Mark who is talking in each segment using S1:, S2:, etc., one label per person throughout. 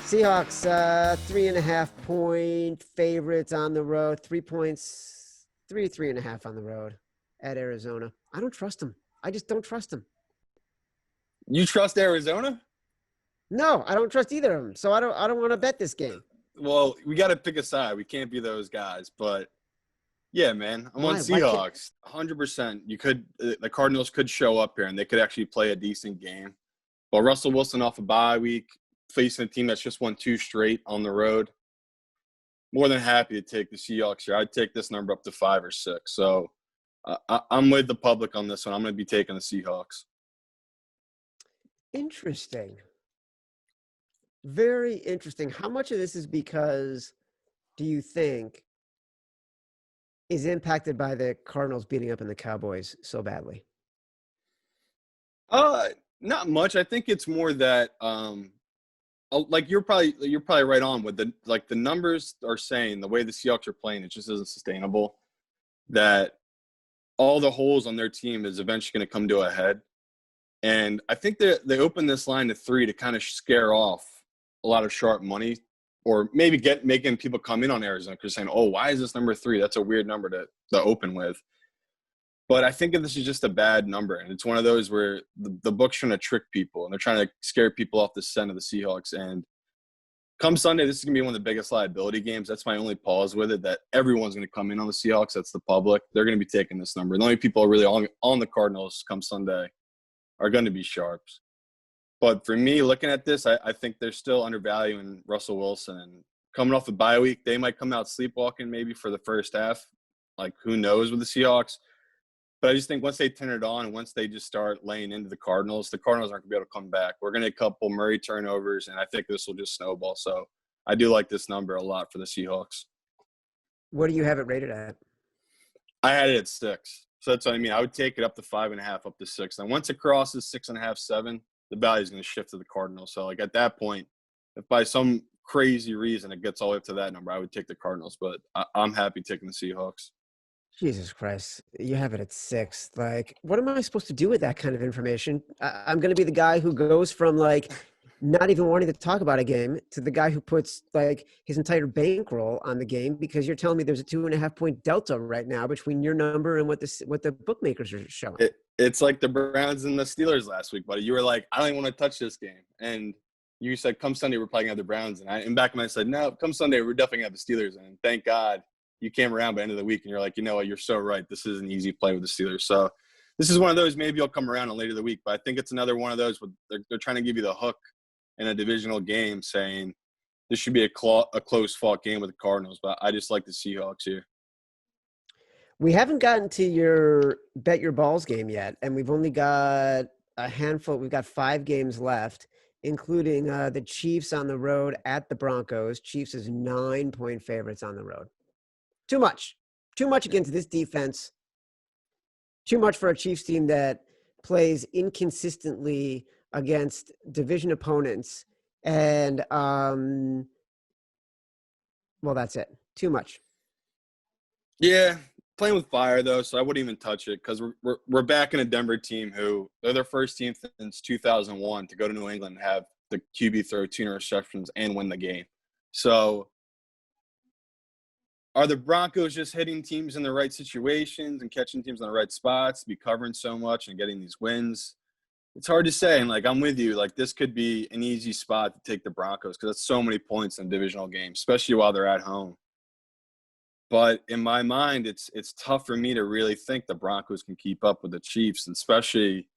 S1: Seahawks, 3.5 point favorites on the road. 3 points, 3.5 on the road at Arizona. I don't trust them. I just don't trust them.
S2: You trust Arizona?
S1: No, I don't trust either of them. So I don't want to bet this game.
S2: Well, we got to pick a side. We can't be those guys. But yeah, man, I'm on
S1: Why? Why can't?
S2: Seahawks. 100%. The Cardinals could show up here and they could actually play a decent game. But Russell Wilson off a bye week, facing a team that's just won 2 straight on the road. More than happy to take the Seahawks here. I'd take this number up to 5 or 6. So I'm with the public on this one. I'm going to be taking the Seahawks.
S1: Interesting. Very interesting. How much of this is because, do you think, is impacted by the Cardinals beating up on the Cowboys so badly?
S2: Not much. I think it's more that like you're probably right on with the numbers are saying the way the Seahawks are playing, it just isn't sustainable. That all the holes on their team is eventually going to come to a head. And I think they opened this line to 3 to kind of scare off a lot of sharp money, or maybe making people come in on Arizona because saying, "Oh, why is this number 3? That's a weird number to open with." But I think this is just a bad number, and it's one of those where the book's trying to trick people, and they're trying to scare people off the scent of the Seahawks. And come Sunday, this is going to be one of the biggest liability games. That's my only pause with it, that everyone's going to come in on the Seahawks. That's the public. They're going to be taking this number. The only people really on the Cardinals come Sunday are going to be sharps. But for me, looking at this, I think they're still undervaluing Russell Wilson. And coming off the bye week, they might come out sleepwalking maybe for the first half. Like, who knows with the Seahawks. But I just think once they turn it on and once they just start laying into the Cardinals aren't going to be able to come back. We're going to get a couple Murray turnovers, and I think this will just snowball. So I do like this number a lot for the Seahawks.
S1: What do you have it rated at?
S2: I had it at 6. So that's what I mean. I would take it up to 5.5, up to 6. And once it crosses 6.5, 7, the value is going to shift to the Cardinals. So, like, at that point, if by some crazy reason it gets all the way up to that number, I would take the Cardinals. But I'm happy taking the Seahawks.
S1: Jesus Christ, you have it at 6. Like, what am I supposed to do with that kind of information? I'm going to be the guy who goes from, like, not even wanting to talk about a game to the guy who puts, like, his entire bankroll on the game because you're telling me there's a 2.5-point delta right now between your number and what the bookmakers are showing.
S2: It's like the Browns and the Steelers last week, buddy. You were like, I don't even want to touch this game. And you said, come Sunday, we're probably going to have the Browns. And in back of my mind, I said, no, come Sunday, we're definitely going to have the Steelers. And thank God you came around by the end of the week and you're like, you know what, you're so right. This is an easy play with the Steelers. So this is one of those, maybe you'll come around on later in the week. But I think it's another one of those where they're trying to give you the hook in a divisional game saying this should be a close fought game with the Cardinals. But I just like the Seahawks here.
S1: We haven't gotten to your bet your balls game yet, and we've only got a handful. We've got 5 games left, including the Chiefs on the road at the Broncos. Chiefs is 9-point favorites on the road. Too much against this defense. Too much for a Chiefs team that plays inconsistently against division opponents. And, well, that's it. Too much.
S2: Yeah, playing with fire, though, so I wouldn't even touch it because we're back in a Denver team who they're their first team since 2001 to go to New England and have the QB throw 2 interceptions and win the game. So are the Broncos just hitting teams in the right situations and catching teams in the right spots to be covering so much and getting these wins? It's hard to say. And, like, I'm with you. Like, this could be an easy spot to take the Broncos because it's so many points in divisional games, especially while they're at home. But in my mind, it's tough for me to really think the Broncos can keep up with the Chiefs, and especially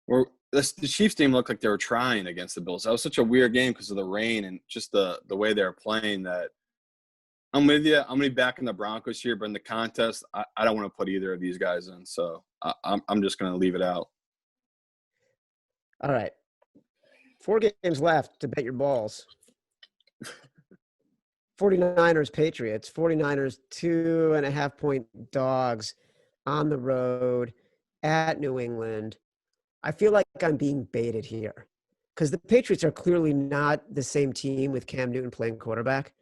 S2: the Chiefs team looked like they were trying against the Bills. That was such a weird game because of the rain and just the way they were playing that I'm with you. I'm going to be back in the Broncos here, but in the contest, I don't want to put either of these guys in. So I'm just going to leave it out.
S1: All right. 4 games left to bet your balls. 49ers, Patriots. 49ers, 2.5-point dogs on the road at New England. I feel like I'm being baited here because the Patriots are clearly not the same team with Cam Newton playing quarterback.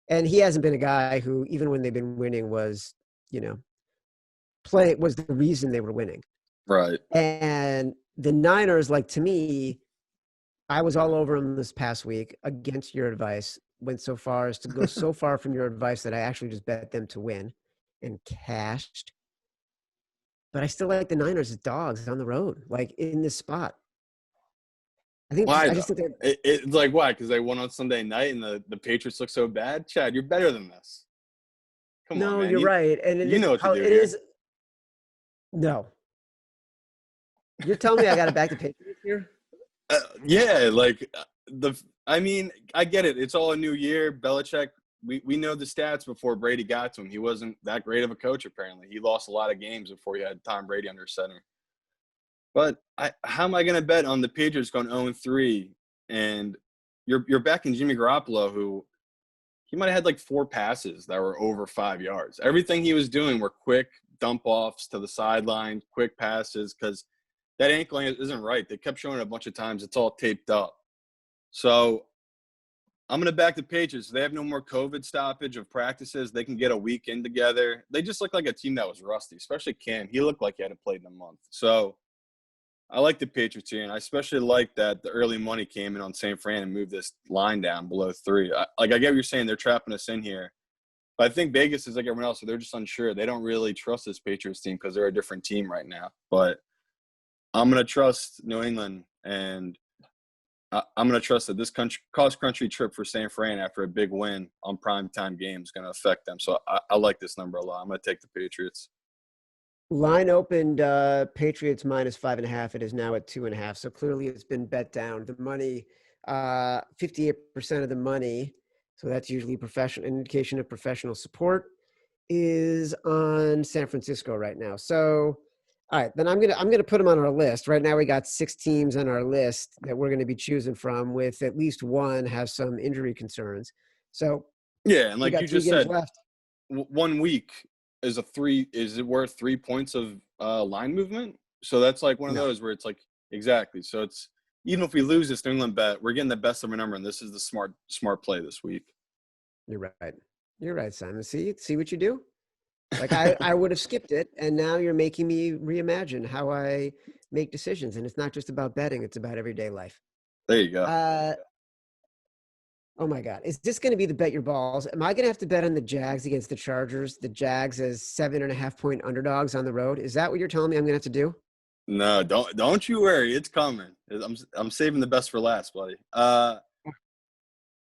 S1: And he hasn't been a guy who, even when they've been winning, was, was the reason they were winning.
S2: Right.
S1: And the Niners, like, to me, I was all over him this past week against your advice. Went so far as to go so far from your advice that I actually just bet them to win and cashed. But I still like the Niners as dogs on the road, like in this spot.
S2: Why
S1: I
S2: though?
S1: just think they're
S2: It's like why? Because they won on Sunday night and the Patriots look so bad. Chad, you're better than this. Come on,
S1: no,
S2: man.
S1: you're right. And it
S2: You
S1: is
S2: know what to
S1: how
S2: do
S1: it
S2: here.
S1: is. No, you're telling me I got to back the Patriots here?
S2: Yeah, like the. I mean, I get it. It's all a new year. Belichick. We know the stats before Brady got to him. He wasn't that great of a coach. Apparently, he lost a lot of games before he had Tom Brady under center. But how am I going to bet on the Patriots going 0-3 and you're backing Jimmy Garoppolo, who he might have had like 4 passes that were over 5 yards. Everything he was doing were quick dump offs to the sideline, quick passes, because that ankle isn't right. They kept showing it a bunch of times. It's all taped up. So I'm going to back the Patriots. They have no more COVID stoppage of practices. They can get a week in together. They just look like a team that was rusty, especially Cam. He looked like he hadn't played in a month. So I like the Patriots here, and I especially like that the early money came in on St. Fran and moved this line down below 3. I get what you're saying. They're trapping us in here. But I think Vegas is like everyone else, so they're just unsure. They don't really trust this Patriots team because they're a different team right now. But I'm going to trust New England, and I'm going to trust that this cross-country trip for St. Fran after a big win on primetime game is going to affect them. So I like this number a lot. I'm going to take the Patriots.
S1: Line opened Patriots -5.5. It is now at 2.5. So clearly it's been bet down. The money, 58% of the money. So that's usually professional indication of professional support is on San Francisco right now. So all right, then I'm gonna put them on our list. Right now we got 6 teams on our list that we're gonna be choosing from, with at least one have some injury concerns. So
S2: Yeah, and
S1: we
S2: like you
S1: got three
S2: just
S1: games
S2: said,
S1: left.
S2: 1 week is is it worth 3 points of line movement? So that's like one of
S1: No,
S2: those where it's like exactly. So it's even if we lose this New England bet, we're getting the best of our number, and this is the smart play this week.
S1: you're right. You're right, Simon. See what you do? Like I would have skipped it, and now you're making me reimagine how I make decisions. And it's not just about betting; it's about everyday life.
S2: There you go.
S1: Uh, oh my God, is this going to be the bet your balls? Am I going to have to bet on the Jags against the Chargers? The Jags as 7.5 point underdogs on the road. Is that what you're telling me I'm going to have to do?
S2: No, don't you worry, it's coming. I'm saving the best for last, buddy. I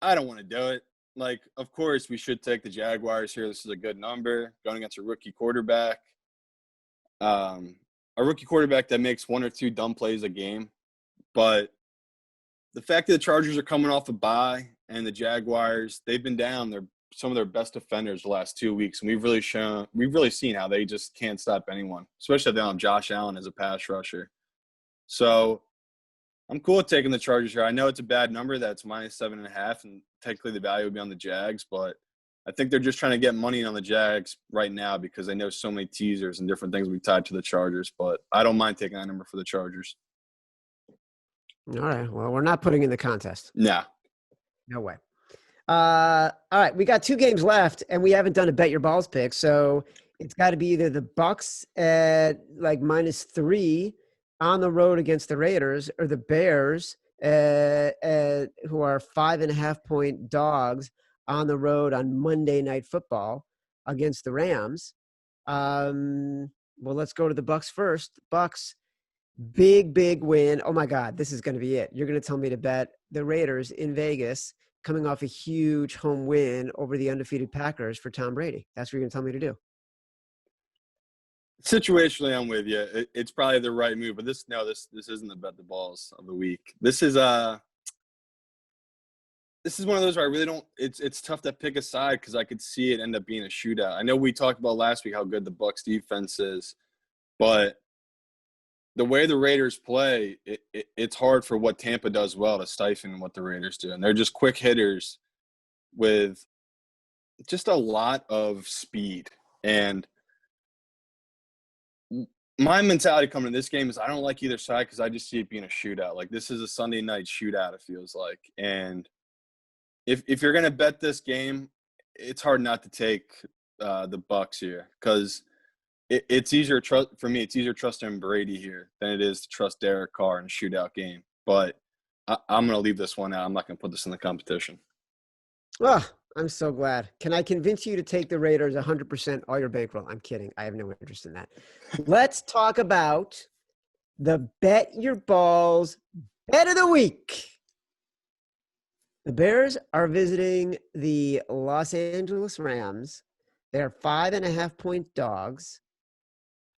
S2: don't want to do it. Like, of course, we should take the Jaguars here. This is a good number going against a rookie quarterback. Um, a rookie quarterback that makes 1 or 2 dumb plays a game. But the fact that the Chargers are coming off a bye and the Jaguars, they've been down. They're some of their best defenders the last 2 weeks, and we've really seen how they just can't stop anyone, especially if they don't have Josh Allen as a pass rusher. So I'm cool with taking the Chargers here. I know it's a bad number. That's -7.5, and technically the value would be on the Jags, but I think they're just trying to get money on the Jags right now because they know so many teasers and different things we tied to the Chargers. But I don't mind taking that number for the Chargers.
S1: All right. Well, we're not putting in the contest.
S2: Nah.
S1: No way. All right, we got 2 games left, and we haven't done a bet your balls pick, so it's got to be either the Bucks at like -3 on the road against the Raiders, or the Bears who are 5.5 point dogs on the road on Monday Night Football against the Rams. Well, let's go to the Bucks first. Bucks, big win. Oh my God, this is going to be it. You're going to tell me to bet the Raiders in Vegas, coming off a huge home win over the undefeated Packers for Tom Brady. That's what you're going to tell me to do.
S2: Situationally, I'm with you. It's probably the right move, but this isn't the bet the balls of the week. This is one of those where I really don't. It's tough to pick a side because I could see it end up being a shootout. I know we talked about last week how good the Bucks defense is, but the way the Raiders play, it's hard for what Tampa does well to stifle what the Raiders do, and they're just quick hitters with just a lot of speed. And my mentality coming to this game is I don't like either side because I just see it being a shootout. Like this is a Sunday night shootout, it feels like. And if you're gonna bet this game, it's hard not to take the Bucks here because it's easier for me. It's easier trusting Brady here than it is to trust Derek Carr in a shootout game. But I'm going to leave this one out. I'm not going to put this in the competition.
S1: Oh, I'm so glad. Can I convince you to take the Raiders 100% all your bankroll? I'm kidding. I have no interest in that. Let's talk about the Bet Your Balls Bet of the Week. The Bears are visiting the Los Angeles Rams. They're 5.5-point dogs.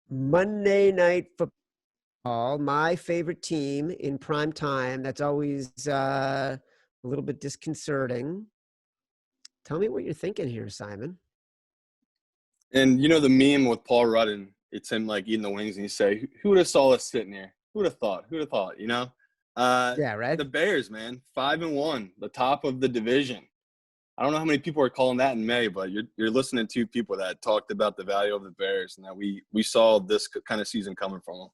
S1: Monday Night Football, my favorite team in prime time. That's always a little bit disconcerting. Tell me what you're thinking here, Simon.
S2: And you know the meme with Paul Rudd, it's him like eating the wings, and you say, "Who would have saw us sitting here? Who would have thought? Who'd have thought?" You know,
S1: Yeah, right?
S2: the Bears, man, 5-1, the top of the division. I don't know how many people are calling that in May, but you're listening to people that talked about the value of the Bears and that we saw this kind of season coming from them.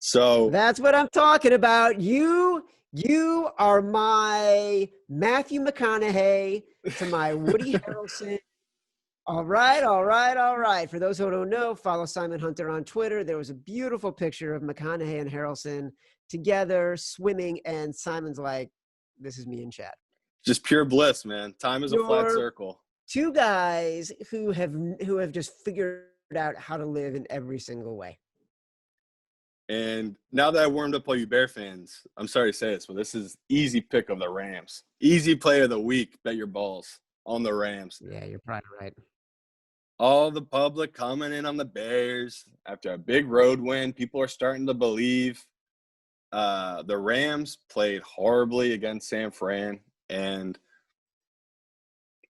S2: So
S1: That's what I'm talking about. You are my Matthew McConaughey to my Woody Harrelson. All right, all right, all right. For those who don't know, follow Simon Hunter on Twitter. There was a beautiful picture of McConaughey and Harrelson together swimming, and Simon's like, "This is me and Chad."
S2: just pure bliss, man. Time is a flat
S1: You're
S2: circle.
S1: two guys who have just figured out how to live in every single way.
S2: And now that I warmed up all you Bear fans, I'm sorry to say this, but this is easy pick of the Rams. Easy play of the week. Bet your balls on the Rams.
S1: Yeah, you're probably right.
S2: All the public coming in on the Bears after a big road win. People are starting to believe. The Rams played horribly against San Fran, and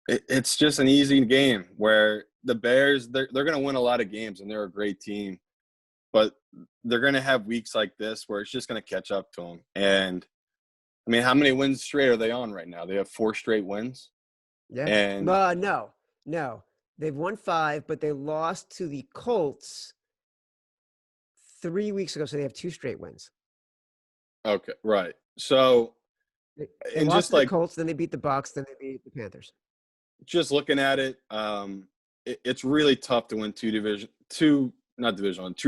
S2: it's just an easy game where the Bears, they're going to win a lot of games, and they're a great team. But they're going to have weeks like this where it's just going to catch up to them. And, I mean, how many wins straight are they on right now? They have 4 straight wins.
S1: Yeah.
S2: And
S1: No. They've won 5, but they lost to the Colts 3 weeks ago, so they have 2 straight wins.
S2: okay, right. So,
S1: They
S2: and
S1: lost
S2: just
S1: to the
S2: like
S1: Colts, then they beat the Bucs, then they beat the Panthers.
S2: just looking at it, it's really tough to win 2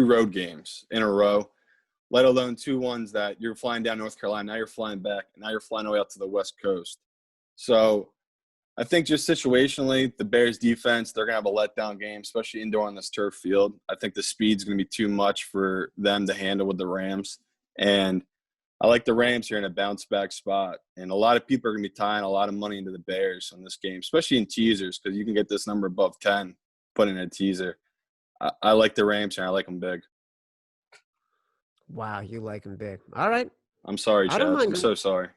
S2: road games in a row, let alone 2 ones that you're flying down North Carolina, now you're flying back, and now you're flying away out to the West Coast. So I think just situationally, the Bears defense, they're going to have a letdown game, especially indoor on this turf field. I think the speed's going to be too much for them to handle with the Rams. And I like the Rams here in a bounce back spot. And a lot of people are going to be tying a lot of money into the Bears on this game, especially in teasers, because you can get this number above 10, put in a teaser. I like the Rams here. I like them big.
S1: Wow, you like them big. All right.
S2: I'm sorry,
S1: I don't
S2: Chad. I'm
S1: mind.
S2: so sorry.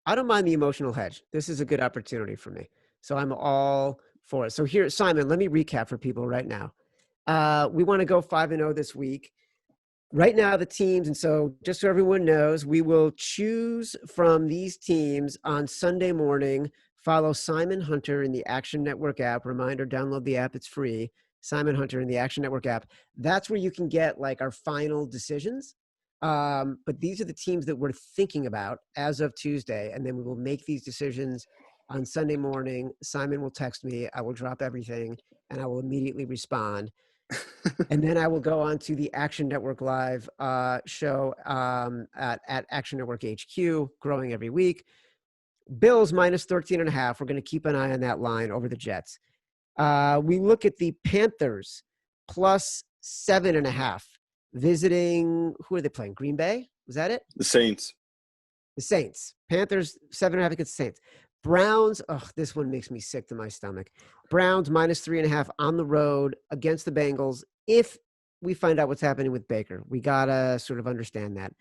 S1: I don't mind the emotional hedge. This is a good opportunity for me. So I'm all for it. So here, Simon, let me recap for people right now. We want to go 5-0 this week. Right now, the teams, and so just so everyone knows, we will choose from these teams on Sunday morning. Follow Simon Hunter in the Action Network app. Reminder, download the app. It's free. Simon Hunter in the Action Network app. That's where you can get like our final decisions. But these are the teams that we're thinking about as of Tuesday, and then we will make these decisions on Sunday morning. Simon will text me. I will drop everything, and I will immediately respond. And then I will go on to the Action Network Live show at Action Network HQ, growing every week. Bills minus 13.5. We're going to keep an eye on that line over the Jets. We look at the Panthers plus 7.5. Visiting, who are they playing? Green Bay? Was that it?
S2: The Saints.
S1: The Saints. Panthers 7.5 against the Saints. Browns, this one makes me sick to my stomach. Browns minus 3.5 on the road against the Bengals. If we find out what's happening with Baker, we got to sort of understand that.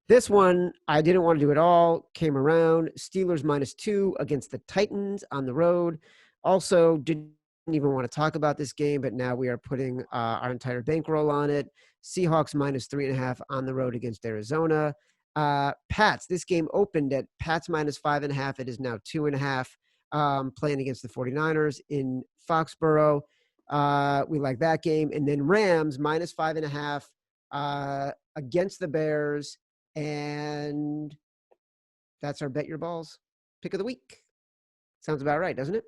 S1: This one, I didn't want to do at all. Came around. Steelers minus 2 against the Titans on the road. Also, didn't even want to talk about this game, but now we are putting our entire bankroll on it. Seahawks minus 3.5 on the road against Arizona. Pats, this game opened at Pats minus 5.5. It is now 2.5, playing against the 49ers in Foxborough. We like that game. And then Rams minus 5.5 against the Bears. And that's our Bet Your Balls pick of the week. Sounds about right, doesn't it?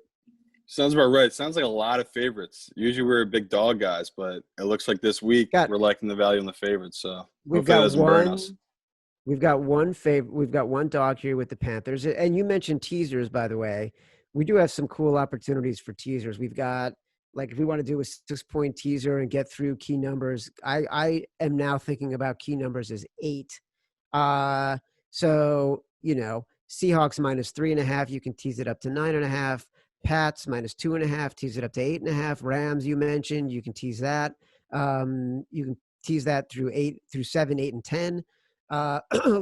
S2: Sounds about right. Sounds like a lot of favorites. Usually we're big dog guys, but it looks like this week we're liking the value in the favorites. So
S1: We've
S2: hopefully that
S1: got
S2: doesn't burn us.
S1: We've got one favorite. We've got one dog here with the Panthers, and you mentioned teasers. By the way, we do have some cool opportunities for teasers. We've got like if we want to do a 6 point teaser and get through key numbers. I am now thinking about key numbers as 8. Uh, so Seahawks -3.5. You can tease it up to 9.5. Pats -2.5. Tease it up to 8.5. Rams, you mentioned, you can tease that. You can tease that through 7, 8, and 10. A lot